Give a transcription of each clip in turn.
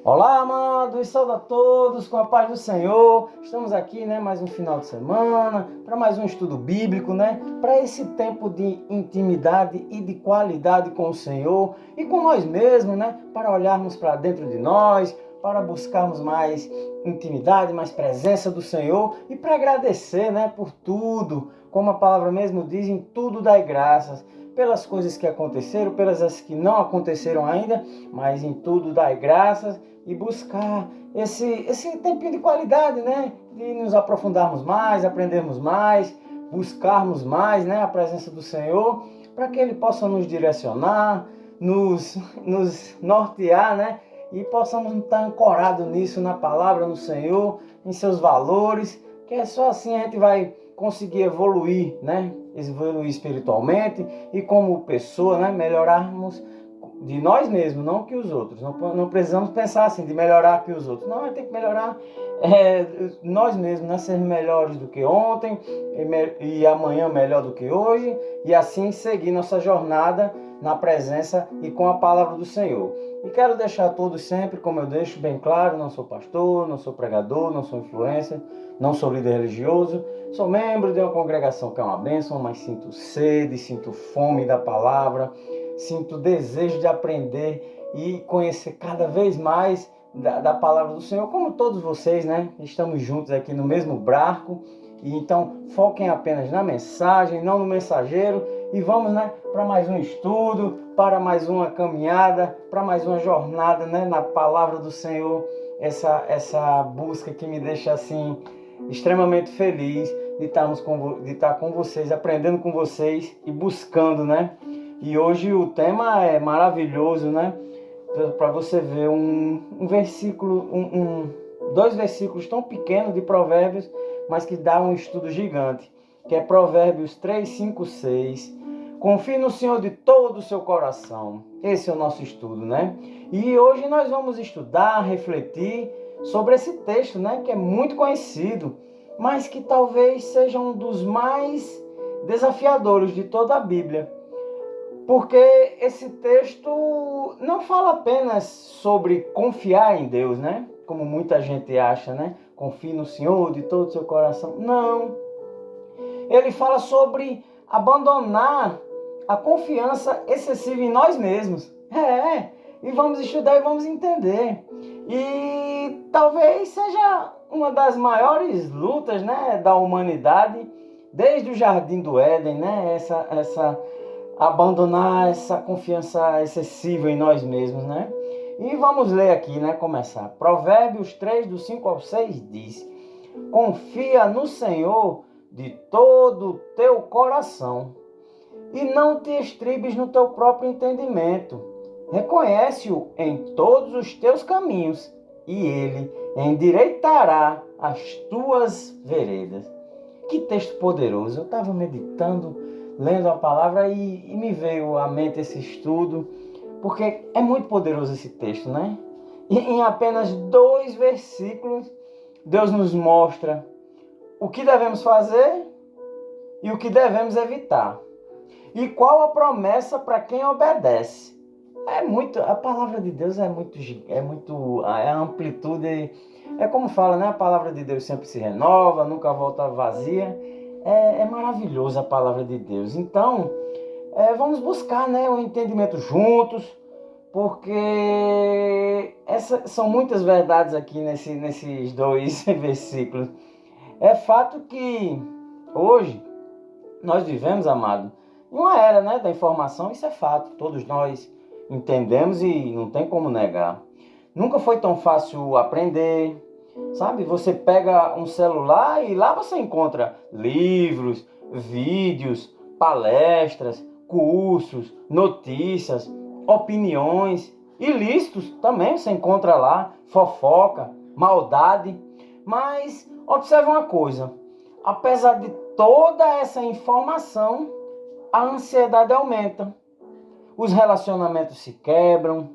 Olá, amados, saúde a todos com a paz do Senhor. Estamos aqui, mais um final de semana, para mais um estudo bíblico, para esse tempo de intimidade e de qualidade com o Senhor e com nós mesmos, para olharmos para dentro de nós, para buscarmos mais intimidade, mais presença do Senhor e para agradecer, por tudo, como a palavra mesmo diz, em tudo dai graças. Pelas coisas que aconteceram, pelas que não aconteceram ainda, mas em tudo dai graças e buscar esse tempinho de qualidade, de nos aprofundarmos mais, aprendermos mais, buscarmos mais, a presença do Senhor, para que Ele possa nos direcionar, nos nortear, e possamos estar ancorados nisso, na palavra, no Senhor, em seus valores, que é só assim a gente vai conseguir evoluir, evoluir espiritualmente e como pessoa, melhorarmos de nós mesmos, não que os outros. Não precisamos pensar assim, de melhorar que os outros. Não, a gente tem que melhorar nós mesmos, ser melhores do que ontem e amanhã melhor do que hoje, e assim seguir nossa jornada na presença e com a palavra do Senhor. E quero deixar a todos sempre, como eu deixo bem claro, não sou pastor, não sou pregador, não sou influencer, não sou líder religioso, sou membro de uma congregação que é uma bênção, mas sinto sede, sinto fome da palavra, sinto desejo de aprender e conhecer cada vez mais da palavra do Senhor, como todos vocês, estamos juntos aqui no mesmo barco, e então foquem apenas na mensagem, não no mensageiro, e vamos, para mais um estudo, para mais uma caminhada, para mais uma jornada, na palavra do Senhor, essa busca que me deixa assim extremamente feliz de estar com vocês, aprendendo com vocês e buscando, E hoje o tema é maravilhoso, Para você ver um versículo, dois versículos tão pequenos de Provérbios, mas que dá um estudo gigante, que é Provérbios 3, 5, 6. Confie no Senhor de todo o seu coração. Esse é o nosso estudo, E hoje nós vamos estudar, refletir sobre esse texto, que é muito conhecido, mas que talvez seja um dos mais desafiadores de toda a Bíblia. Porque esse texto não fala apenas sobre confiar em Deus, Como muita gente acha, Confie no Senhor de todo o seu coração. Não. Ele fala sobre abandonar a confiança excessiva em nós mesmos. E vamos estudar e vamos entender. E talvez seja uma das maiores lutas, da humanidade, desde o Jardim do Éden, abandonar essa confiança excessiva em nós mesmos, E vamos ler aqui, começar. Provérbios 3, do 5 ao 6 diz: confia no Senhor de todo o teu coração e não te estribes no teu próprio entendimento. Reconhece-o em todos os teus caminhos e ele endireitará as tuas veredas. Que texto poderoso! Eu estava meditando, lendo a palavra e me veio à mente esse estudo, porque é muito poderoso esse texto, E em apenas 2 versículos, Deus nos mostra o que devemos fazer e o que devemos evitar. E qual a promessa para quem obedece. A palavra de Deus é a amplitude, é como fala, a palavra de Deus sempre se renova, nunca volta vazia. É maravilhoso a palavra de Deus. Então, vamos buscar, o entendimento juntos, porque são muitas verdades aqui nesses 2 versículos. É fato que hoje nós vivemos, amado, em uma era, da informação. Isso é fato, todos nós entendemos e não tem como negar. Nunca foi tão fácil aprender, sabe? Você pega um celular e lá você encontra livros, vídeos, palestras, cursos, notícias, opiniões, ilícitos também você encontra lá, fofoca, maldade. Mas observe uma coisa, apesar de toda essa informação, a ansiedade aumenta, os relacionamentos se quebram,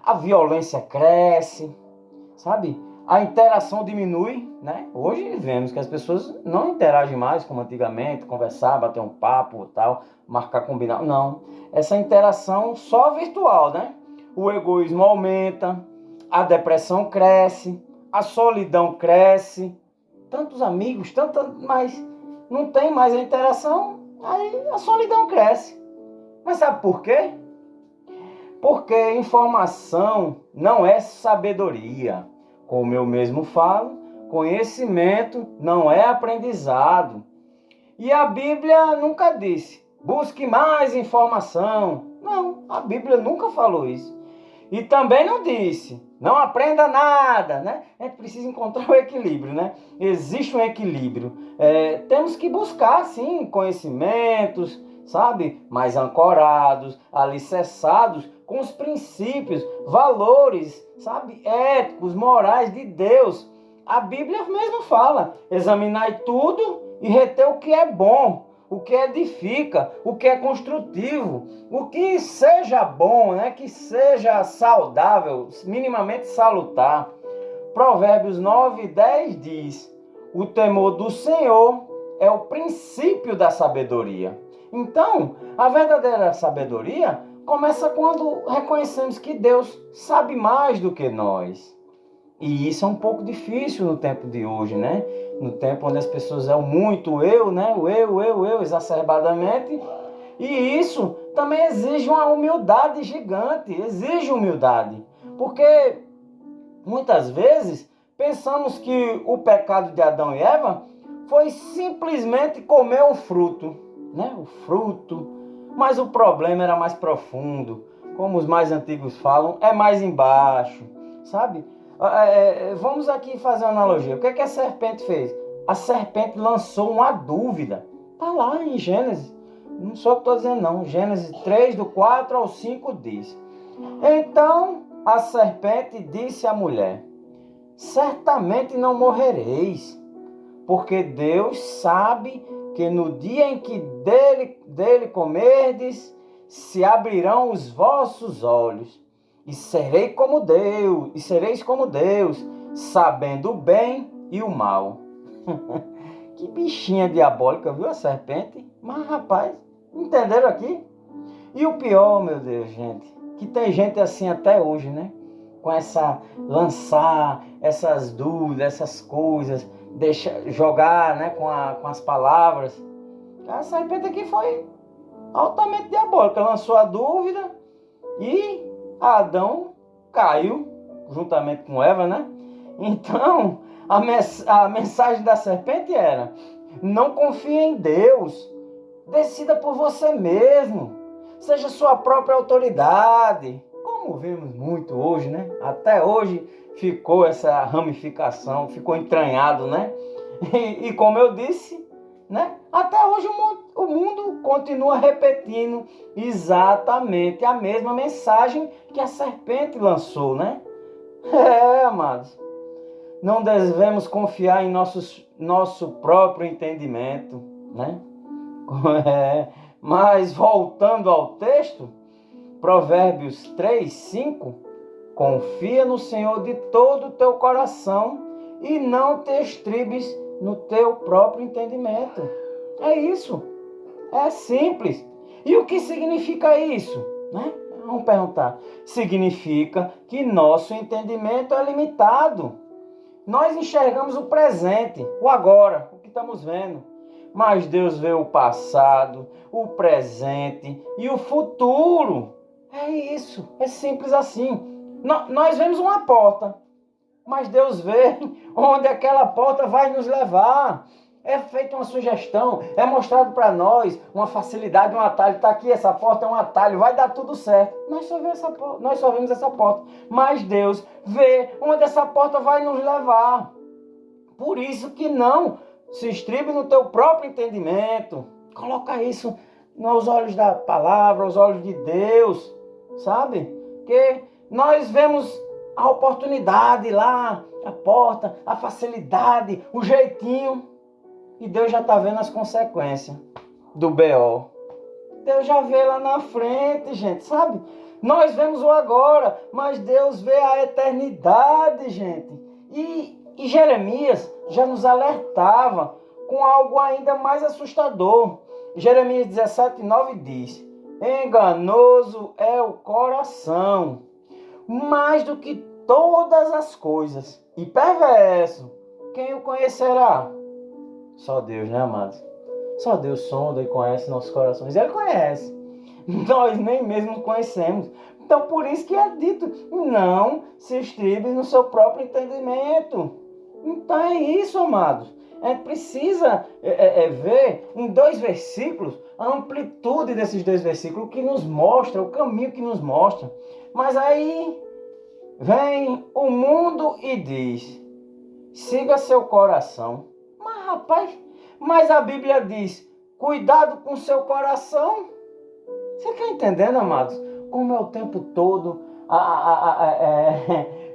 a violência cresce, sabe? A interação diminui, Hoje vemos que as pessoas não interagem mais como antigamente, conversar, bater um papo, tal, marcar combinar. Não, essa interação só virtual, O egoísmo aumenta, a depressão cresce, a solidão cresce, tantos amigos, mas não tem mais a interação, aí a solidão cresce. Mas sabe por quê? Porque informação não é sabedoria. Como eu mesmo falo, conhecimento não é aprendizado. E a Bíblia nunca disse, busque mais informação. Não, a Bíblia nunca falou isso. E também não disse, não aprenda nada, né? A gente precisa encontrar o equilíbrio, né? Existe um equilíbrio. Temos que buscar, sim, conhecimentos, sabe? Mais ancorados, alicerçados com os princípios, valores, sabe? Éticos, morais de Deus. A Bíblia mesmo fala, examinai tudo e reter o que é bom, o que edifica, o que é construtivo, o que seja bom, né? Que seja saudável, minimamente salutar. Provérbios 9:10 diz, o temor do Senhor é o princípio da sabedoria. Então, a verdadeira sabedoria começa quando reconhecemos que Deus sabe mais do que nós. E isso é um pouco difícil no tempo de hoje, né? No tempo onde as pessoas é muito eu, né? O eu, exacerbadamente. E isso também exige uma humildade gigante, exige humildade. Porque muitas vezes pensamos que o pecado de Adão e Eva foi simplesmente comer um fruto, né? O fruto. Mas o problema era mais profundo. Como os mais antigos falam, é mais embaixo, sabe? Vamos aqui fazer uma analogia. O que é que a serpente fez? A serpente lançou uma dúvida. Está lá em Gênesis. Não sou eu que estou dizendo não. Gênesis 3, do 4 ao 5 diz. Então a serpente disse à mulher, certamente não morrereis, porque Deus sabe que no dia em que dele comerdes, se abrirão os vossos olhos, e sereis como Deus, sabendo o bem e o mal. Que bichinha diabólica, viu a serpente? Mas, rapaz, entenderam aqui? E o pior, meu Deus, gente, que tem gente assim até hoje, né? Com lançar essas dúvidas, essas coisas, jogar, né, com as palavras. A serpente aqui foi altamente diabólica, lançou a dúvida e Adão caiu juntamente com Eva, né? Então, a mensagem da serpente era, não confie em Deus, decida por você mesmo, seja sua própria autoridade. Como vemos muito hoje, né? Até hoje ficou essa ramificação, ficou entranhado, né? E como eu disse, né? Até hoje o mundo continua repetindo exatamente a mesma mensagem que a serpente lançou, né? Amados, não devemos confiar em nosso próprio entendimento, né? Mas voltando ao texto, Provérbios 3, 5, confia no Senhor de todo o teu coração e não te estribes no teu próprio entendimento. É isso. É simples. E o que significa isso? Né? Vamos perguntar. Significa que nosso entendimento é limitado. Nós enxergamos o presente, o agora, o que estamos vendo. Mas Deus vê o passado, o presente e o futuro. É isso. É simples assim. Nós vemos uma porta, mas Deus vê onde aquela porta vai nos levar. É feita uma sugestão, é mostrado para nós uma facilidade, um atalho. Está aqui, essa porta é um atalho, vai dar tudo certo. Nós só vemos essa porta. Mas Deus vê onde essa porta vai nos levar. Por isso que não se estribe no teu próprio entendimento. Coloca isso nos olhos da palavra, aos olhos de Deus, sabe? Que nós vemos a oportunidade lá, a porta, a facilidade, o jeitinho. E Deus já está vendo as consequências do BO. Deus já vê lá na frente, gente, sabe? Nós vemos o agora, mas Deus vê a eternidade, gente. E Jeremias já nos alertava com algo ainda mais assustador. Jeremias 17:9 diz, enganoso é o coração, mais do que todas as coisas, e perverso, quem o conhecerá? Só Deus, né, amados? Só Deus sonda e conhece nossos corações. Ele conhece. Nós nem mesmo conhecemos. Então, por isso que é dito, não se estribe no seu próprio entendimento. Então, é isso, amados. A gente precisa ver em 2 versículos a amplitude desses 2 versículos, que nos mostra, o caminho que nos mostra. Mas aí vem o mundo e diz, siga seu coração. Mas, rapaz, mas a Bíblia diz, cuidado com seu coração. Você está entendendo, amados? Como é o tempo todo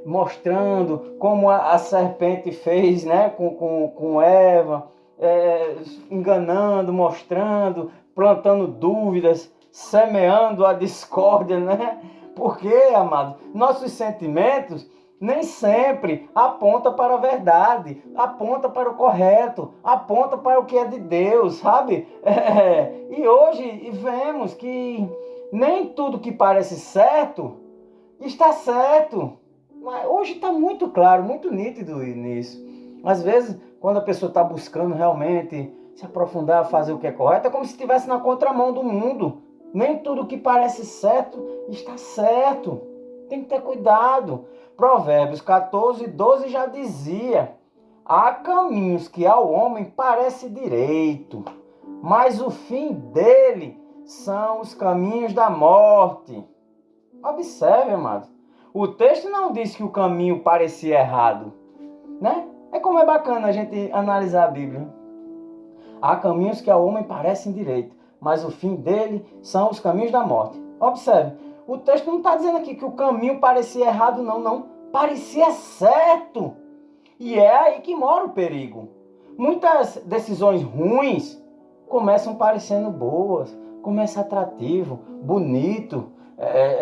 mostrando como a serpente fez, né, com Eva, enganando, mostrando, plantando dúvidas, semeando a discórdia, né? Porque, amados, nossos sentimentos nem sempre aponta para a verdade, aponta para o correto, aponta para o que é de Deus, sabe? E hoje vemos que nem tudo que parece certo está certo. Mas hoje está muito claro, muito nítido nisso. Às vezes, quando a pessoa está buscando realmente se aprofundar, fazer o que é correto, é como se estivesse na contramão do mundo. Nem tudo que parece certo está certo. Tem que ter cuidado. Provérbios 14:12 já dizia, há caminhos que ao homem parece direito, mas o fim dele são os caminhos da morte. Observe, amado. O texto não diz que o caminho parecia errado, né? É como é bacana a gente analisar a Bíblia. Há caminhos que ao homem parecem direito, mas o fim dele são os caminhos da morte. Observe, o texto não está dizendo aqui que o caminho parecia errado, não. Parecia certo. E é aí que mora o perigo. Muitas decisões ruins começam parecendo boas, começa atrativo, bonito,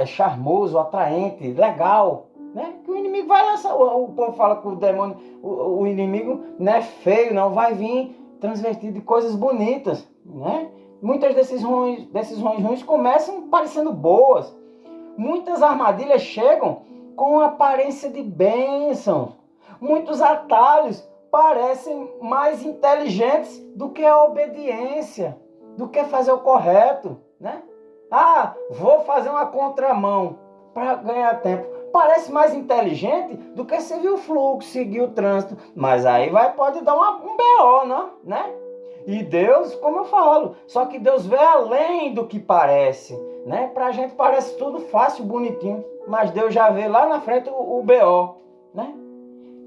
charmoso, atraente, legal, né? Que o inimigo vai lançar, o povo fala que o demônio, o inimigo não é feio, não, vai vir transvertido de coisas bonitas, né? Muitas decisões ruins começam parecendo boas. Muitas armadilhas chegam com aparência de bênção. Muitos atalhos parecem mais inteligentes do que a obediência, do que fazer o correto, né? Ah, vou fazer uma contramão para ganhar tempo. Parece mais inteligente do que seguir o fluxo, seguir o trânsito. Mas aí pode dar um BO, né? E Deus, como eu falo, só que Deus vê além do que parece, né? Pra gente parece tudo fácil, bonitinho, mas Deus já vê lá na frente o BO, né?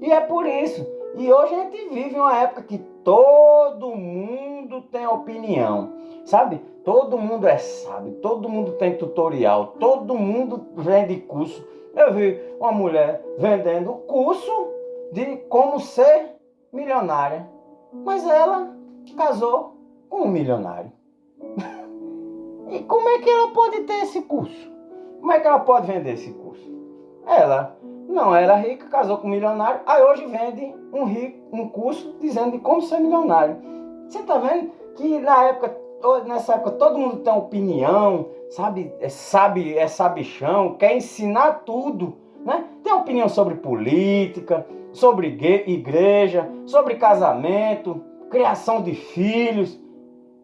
E é por isso. E hoje a gente vive uma época que todo mundo tem opinião, sabe? Todo mundo é sábio, todo mundo tem tutorial, todo mundo vende curso. Eu vi uma mulher vendendo curso de como ser milionária, mas ela casou com um milionário. E como é que ela pode ter esse curso? Como é que ela pode vender esse curso? Ela não era rica, casou com um milionário, aí hoje vende um curso dizendo de como ser milionário. Você está vendo que nessa época todo mundo tem opinião, sabe? É sabichão, quer ensinar tudo, né? Tem opinião sobre política, sobre igreja, sobre casamento, criação de filhos,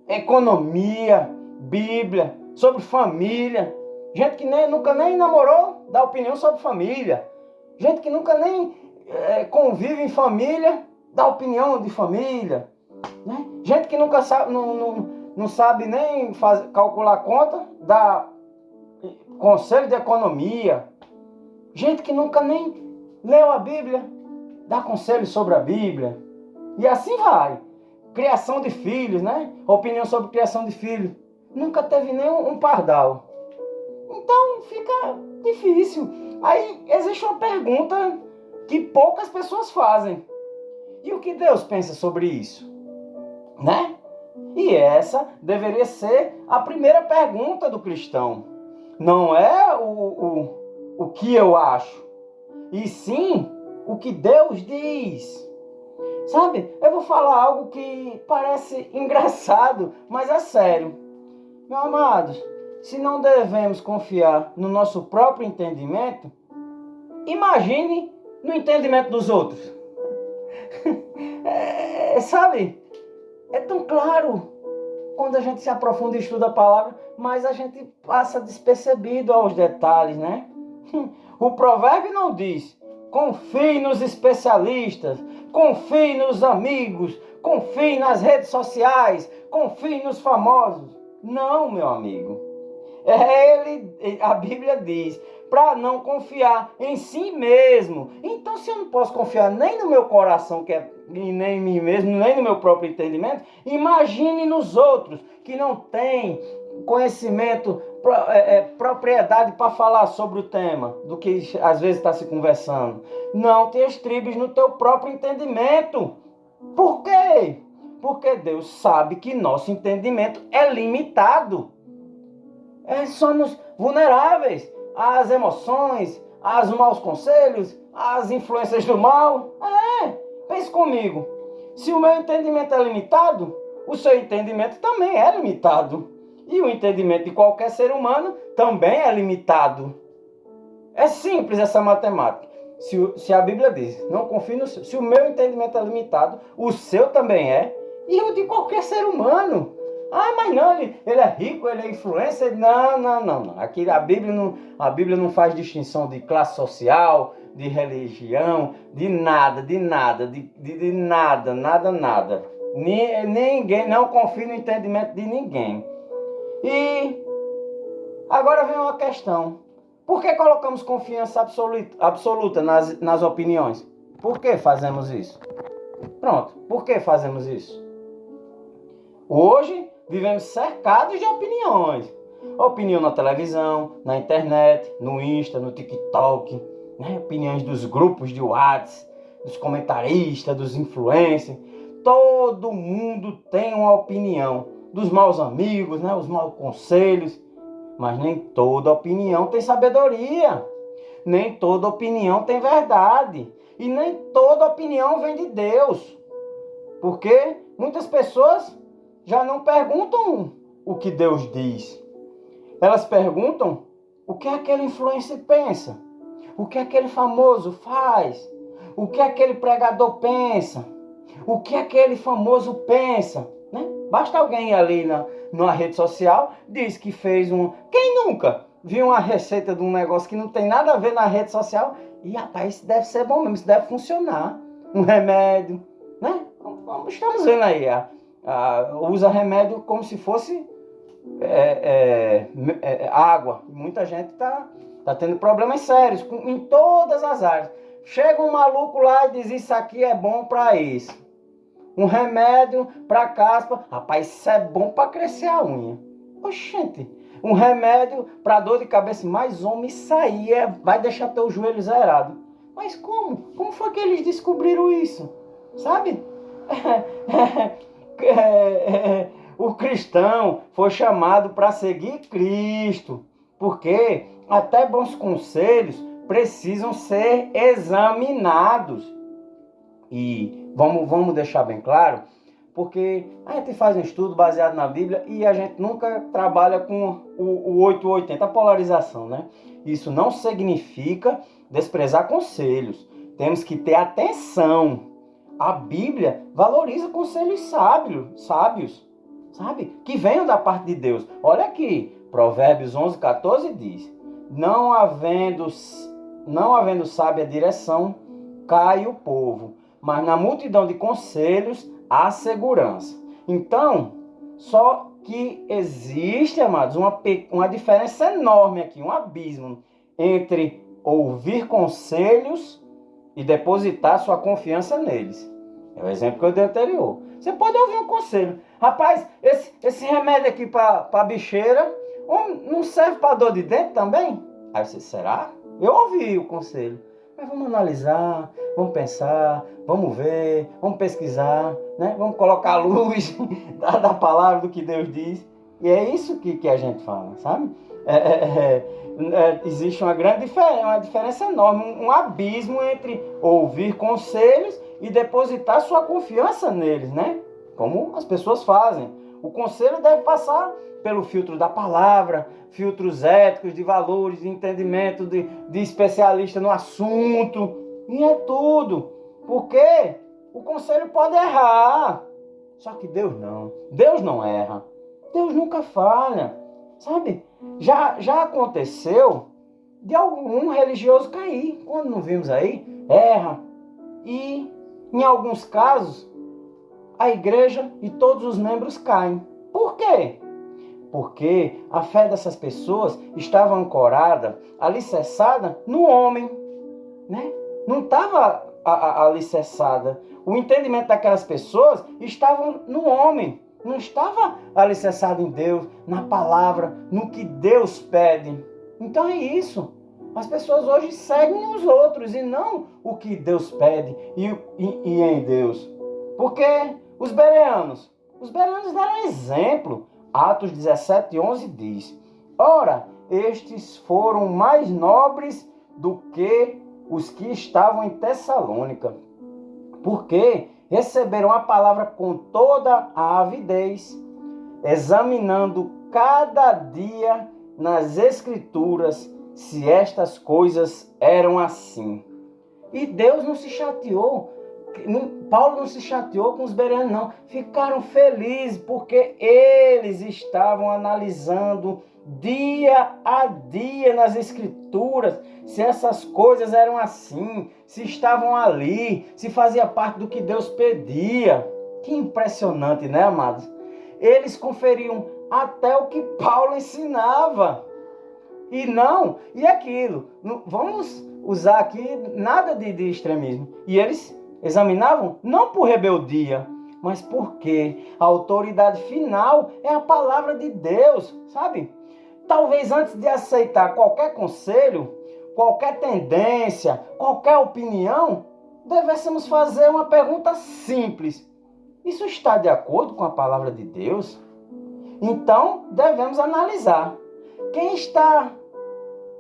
economia, Bíblia, sobre família. Gente que nunca nem namorou dá opinião sobre família. Gente que nunca nem convive em família dá opinião de família. Né? Gente que nunca sabe, não sabe nem calcular conta dá conselho de economia. Gente que nunca nem leu a Bíblia dá conselho sobre a Bíblia. E assim vai. Criação de filhos, né? Opinião sobre criação de filhos. Nunca teve nem um pardal. Então fica difícil. Aí existe uma pergunta que poucas pessoas fazem. E o que Deus pensa sobre isso? Né? E essa deveria ser a primeira pergunta do cristão. Não é o que eu acho, e sim o que Deus diz. Sabe, eu vou falar algo que parece engraçado, mas é sério. Meus amados, se não devemos confiar no nosso próprio entendimento, Imagine no entendimento dos outros. Sabe? É tão claro quando a gente se aprofunda e estuda a palavra, mas a gente passa despercebido aos detalhes, né? O provérbio não diz: confie nos especialistas, confie nos amigos, confie nas redes sociais, confie nos famosos. Não, meu amigo. A Bíblia diz para não confiar em si mesmo. Então, se eu não posso confiar nem no meu coração, nem em mim mesmo, nem no meu próprio entendimento, imagine nos outros que não têm conhecimento, propriedade para falar sobre o tema, do que às vezes está se conversando. Não te estribes no teu próprio entendimento. Por quê? Porque Deus sabe que nosso entendimento é limitado. Somos vulneráveis às emoções, aos maus conselhos, às influências do mal. Pense comigo. Se o meu entendimento é limitado, o seu entendimento também é limitado. E o entendimento de qualquer ser humano também é limitado. É simples essa matemática. Se a Bíblia diz, não confie no seu. Se o meu entendimento é limitado, o seu também é. E o de qualquer ser humano. Mas não, ele é rico, ele é influencer. Não. Aqui a Bíblia não faz distinção de classe social, de religião, de nada. Ninguém, não confia no entendimento de ninguém. E agora vem uma questão. Por que colocamos confiança absoluta nas opiniões? Por que fazemos isso? Pronto, por que fazemos isso? Hoje vivemos cercados de opiniões. Opinião na televisão, na internet, no Insta, no TikTok, né? Opiniões dos grupos de WhatsApp, dos comentaristas, dos influencers. Todo mundo tem uma opinião. Dos maus amigos, né? Os maus conselhos. Mas nem toda opinião tem sabedoria. Nem toda opinião tem verdade. E nem toda opinião vem de Deus. Porque muitas pessoas já não perguntam o que Deus diz. Elas perguntam o que aquele influencer pensa. O que aquele famoso faz. O que aquele pregador pensa. O que aquele famoso pensa. Né? Basta alguém ali numa rede social, diz que fez Quem nunca viu uma receita de um negócio que não tem nada a ver na rede social? E rapaz, isso deve ser bom mesmo, isso deve funcionar. Um remédio, né? Estamos vendo aí, usa remédio como se fosse água. Muita gente tá tendo problemas sérios em todas as áreas. Chega um maluco lá e diz: isso aqui é bom para isso. Um remédio para caspa. Rapaz, isso é bom para crescer a unha. Oxente. Um remédio para dor de cabeça. Mas homem, isso aí vai deixar teu joelho zerado. Mas como? Como foi que eles descobriram isso? Sabe? O cristão foi chamado para seguir Cristo. Porque até bons conselhos precisam ser examinados. E vamos deixar bem claro, porque a gente faz um estudo baseado na Bíblia e a gente nunca trabalha com o 880, a polarização, né? Isso não significa desprezar conselhos. Temos que ter atenção. A Bíblia valoriza conselhos sábios, sabe? Que venham da parte de Deus. Olha aqui, Provérbios 11:14 diz: Não havendo sábia direção, cai o povo, mas na multidão de conselhos há segurança. Então, só que existe, amados, uma diferença enorme aqui, um abismo entre ouvir conselhos e depositar sua confiança neles. É o exemplo que eu dei anterior. Você pode ouvir um conselho. Rapaz, esse remédio aqui para bicheira não serve para dor de dente também? Aí você, será? Eu ouvi o conselho. Mas vamos analisar, vamos pensar, vamos ver, vamos pesquisar, né? Vamos colocar a luz da palavra, do que Deus diz. E é isso que a gente fala, sabe? Existe uma diferença enorme, um abismo entre ouvir conselhos e depositar sua confiança neles, né? Como as pessoas fazem. O conselho deve passar pelo filtro da palavra, filtros éticos, de valores, de entendimento, de especialista no assunto. E é tudo. Porque o conselho pode errar. Só que Deus não. Deus não erra. Deus nunca falha. Sabe? Já aconteceu de algum religioso cair. Quando não vimos aí, erra. E, em alguns casos, a igreja e todos os membros caem. Por quê? Porque a fé dessas pessoas estava ancorada, alicerçada no homem, né? Não estava alicerçada. O entendimento daquelas pessoas estava no homem, não estava alicerçado em Deus, na palavra, no que Deus pede. Então é isso. As pessoas hoje seguem os outros e não o que Deus pede e em Deus. Porque os bereanos deram exemplo. Atos 17:11 diz: ora, estes foram mais nobres do que os que estavam em Tessalônica, porque receberam a palavra com toda a avidez, examinando cada dia nas Escrituras se estas coisas eram assim. E Deus não se chateou, Paulo não se chateou com os bereanos, não. Ficaram felizes porque eles estavam analisando dia a dia nas Escrituras se essas coisas eram assim, se estavam ali, se fazia parte do que Deus pedia. Que impressionante, né, amados? Eles conferiam até o que Paulo ensinava. E aquilo. Vamos usar aqui nada de extremismo. E eles examinavam não por rebeldia, mas porque a autoridade final é a palavra de Deus, sabe? Talvez antes de aceitar qualquer conselho, qualquer tendência, qualquer opinião, devêssemos fazer uma pergunta simples: isso está de acordo com a palavra de Deus? Então, devemos analisar. Quem está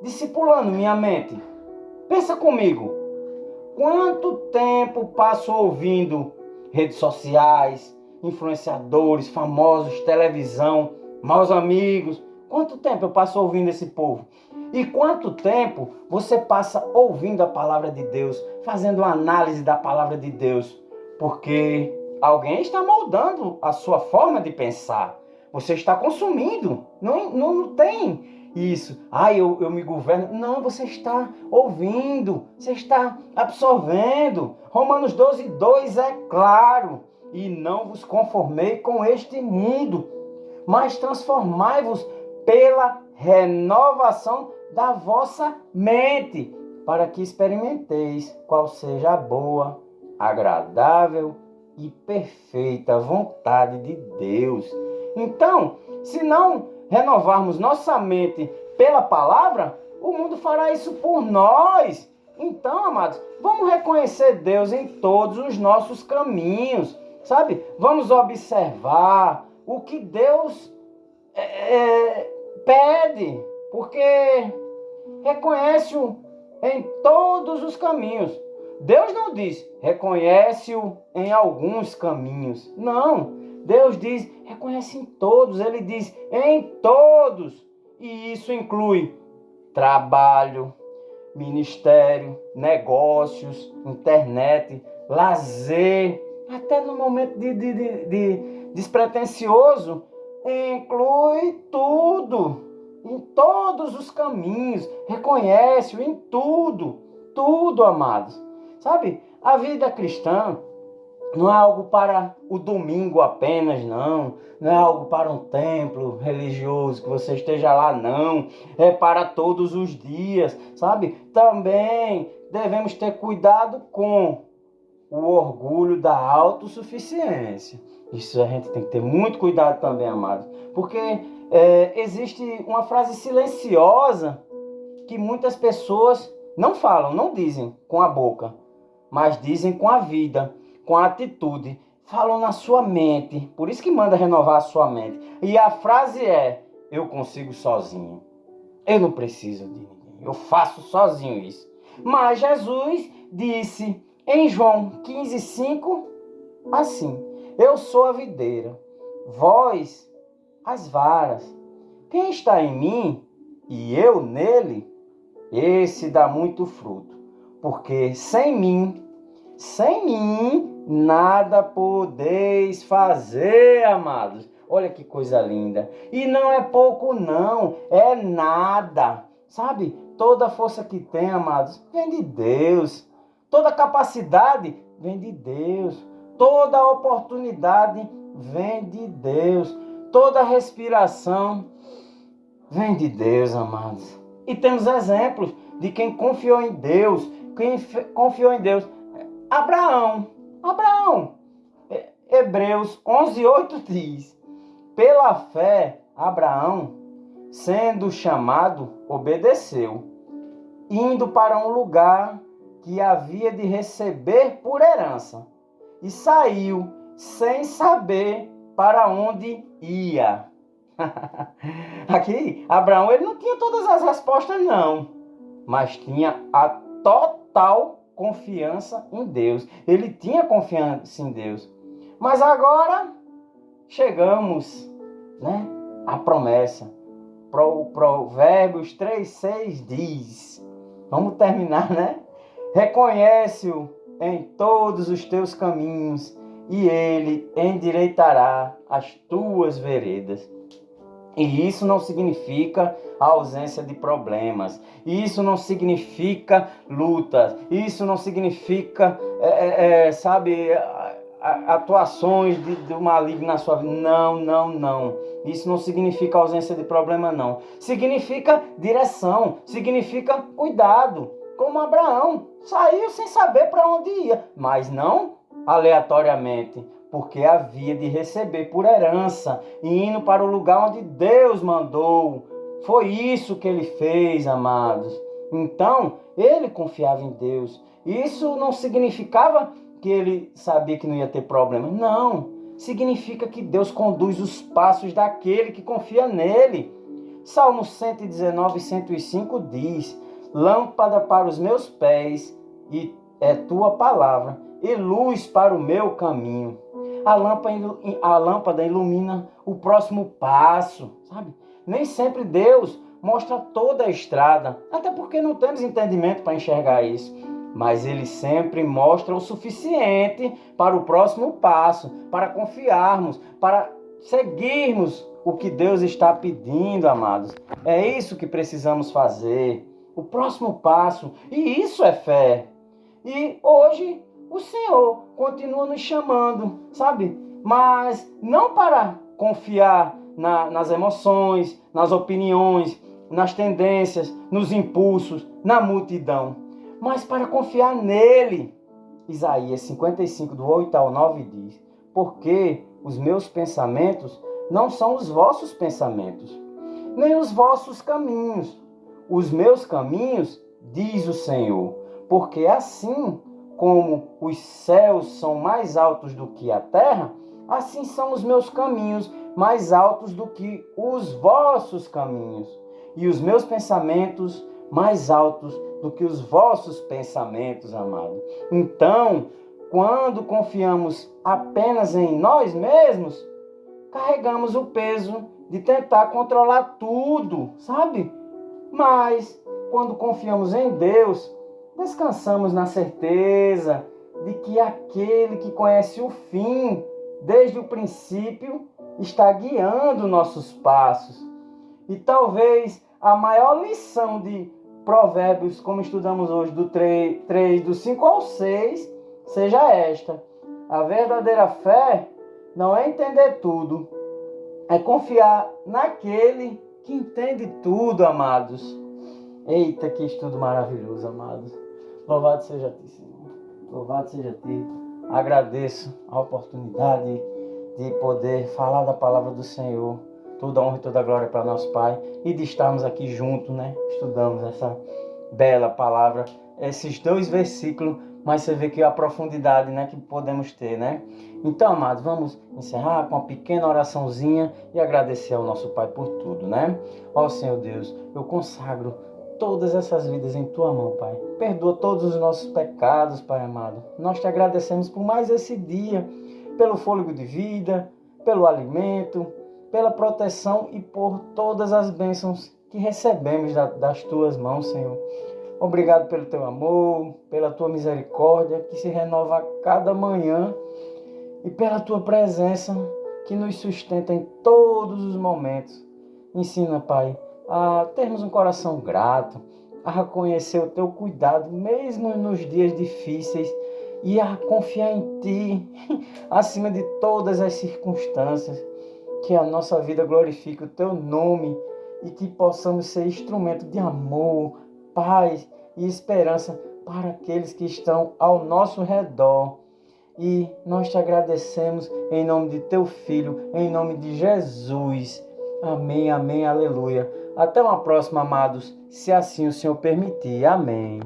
discipulando minha mente? Pensa comigo. Quanto tempo passo ouvindo redes sociais, influenciadores, famosos, televisão, maus amigos? Quanto tempo eu passo ouvindo esse povo? E quanto tempo você passa ouvindo a palavra de Deus, fazendo uma análise da palavra de Deus? Porque alguém está moldando a sua forma de pensar. Você está consumindo. Não tem isso. Eu me governo. Não, você está ouvindo. Você está absorvendo. Romanos 12:2 é claro. E não vos conformei com este mundo, mas transformai-vos pela renovação da vossa mente, para que experimenteis qual seja a boa, agradável e perfeita vontade de Deus. Então, se não renovarmos nossa mente pela palavra, o mundo fará isso por nós. Então, amados, vamos reconhecer Deus em todos os nossos caminhos, sabe? Vamos observar o que Deus pede, porque reconhece-o em todos os caminhos. Deus não diz, reconhece-o em alguns caminhos. Não, Deus diz, reconhece em todos. Ele diz, em todos. E isso inclui trabalho, ministério, negócios, internet, lazer, até no momento de despretensioso, inclui tudo, em todos os caminhos, reconhece-o em tudo, amados. Sabe, a vida cristã não é algo para o domingo apenas, não é algo para um templo religioso, que você esteja lá, não, é para todos os dias, sabe? Também devemos ter cuidado com o orgulho da autossuficiência. Isso a gente tem que ter muito cuidado também, amados, porque existe uma frase silenciosa que muitas pessoas não falam, não dizem com a boca, mas dizem com a vida, com a atitude, falam na sua mente. Por isso que manda renovar a sua mente. E a frase é, eu consigo sozinho, eu não preciso de ninguém, eu faço sozinho isso. Mas Jesus disse em João 15:5 assim, eu sou a videira, vós as varas. Quem está em mim e eu nele, esse dá muito fruto. Porque sem mim, nada podeis fazer, amados. Olha que coisa linda. E não é pouco não, é nada. Sabe, toda força que tem, amados, vem de Deus. Toda capacidade vem de Deus. Toda oportunidade vem de Deus. Toda respiração vem de Deus, amados. E temos exemplos de quem confiou em Deus. Quem confiou em Deus? Abraão. Hebreus 11:8 diz: pela fé, Abraão, sendo chamado, obedeceu, indo para um lugar que havia de receber por herança, e saiu sem saber para onde ia. Aqui, Abraão, ele não tinha todas as respostas, não, mas tinha a total confiança em Deus. Ele tinha confiança em Deus. Mas agora chegamos, né, à promessa. Provérbios 3:6 diz, vamos terminar, né? Reconhece-o em todos os teus caminhos e ele endireitará as tuas veredas. E isso não significa a ausência de problemas. Isso não significa lutas. Isso não significa, atuações do maligno na sua vida. Não. Isso não significa ausência de problema, não. Significa direção. Significa cuidado. Como Abraão saiu sem saber para onde ia. Mas não aleatoriamente. Porque havia de receber por herança, e indo para o lugar onde Deus mandou. Foi isso que ele fez, amados. Então, ele confiava em Deus. Isso não significava que ele sabia que não ia ter problema. Não, significa que Deus conduz os passos daquele que confia nele. Salmo 119:105 diz: lâmpada para os meus pés e é tua palavra, e luz para o meu caminho. A lâmpada ilumina o próximo passo, sabe? Nem sempre Deus mostra toda a estrada, até porque não temos entendimento para enxergar isso. Mas Ele sempre mostra o suficiente para o próximo passo, para confiarmos, para seguirmos o que Deus está pedindo, amados. É isso que precisamos fazer, o próximo passo, e isso é fé. E hoje o Senhor continua nos chamando, sabe? Mas não para confiar nas emoções, nas opiniões, nas tendências, nos impulsos, na multidão, mas para confiar nele. Isaías 55, do 8 ao 9 diz: porque os meus pensamentos não são os vossos pensamentos, nem os vossos caminhos. Os meus caminhos, diz o Senhor, porque assim como os céus são mais altos do que a terra, assim são os meus caminhos mais altos do que os vossos caminhos, e os meus pensamentos mais altos do que os vossos pensamentos, amado. Então, quando confiamos apenas em nós mesmos, carregamos o peso de tentar controlar tudo, sabe? Mas, quando confiamos em Deus, descansamos na certeza de que aquele que conhece o fim, desde o princípio, está guiando nossos passos. E talvez a maior lição de Provérbios, como estudamos hoje, do 3, do 5 ao 6, seja esta: a verdadeira fé não é entender tudo, é confiar naquele que entende tudo, amados. Eita, que estudo maravilhoso, amados. Louvado seja Ti, Senhor. Louvado seja Ti. Agradeço a oportunidade de poder falar da palavra do Senhor. Toda honra e toda glória para nosso Pai. E de estarmos aqui juntos, né? Estudamos essa bela palavra. Esses 2 versículos, mas você vê que a profundidade, né, que podemos ter, né? Então, amados, vamos encerrar com uma pequena oraçãozinha e agradecer ao nosso Pai por tudo, né? Ó Senhor Deus, eu consagro todas essas vidas em Tua mão, Pai. Perdoa todos os nossos pecados, Pai amado. Nós Te agradecemos por mais esse dia, pelo fôlego de vida, pelo alimento, pela proteção e por todas as bênçãos que recebemos das tuas mãos, Senhor. Obrigado pelo teu amor, pela tua misericórdia que se renova a cada manhã e pela tua presença que nos sustenta em todos os momentos. Ensina, Pai, a termos um coração grato, a reconhecer o teu cuidado mesmo nos dias difíceis e a confiar em Ti acima de todas as circunstâncias. Que a nossa vida glorifique o Teu nome e que possamos ser instrumento de amor, paz e esperança para aqueles que estão ao nosso redor. E nós te agradecemos em nome de Teu Filho, em nome de Jesus. Amém, amém, aleluia. Até uma próxima, amados, se assim o Senhor permitir. Amém.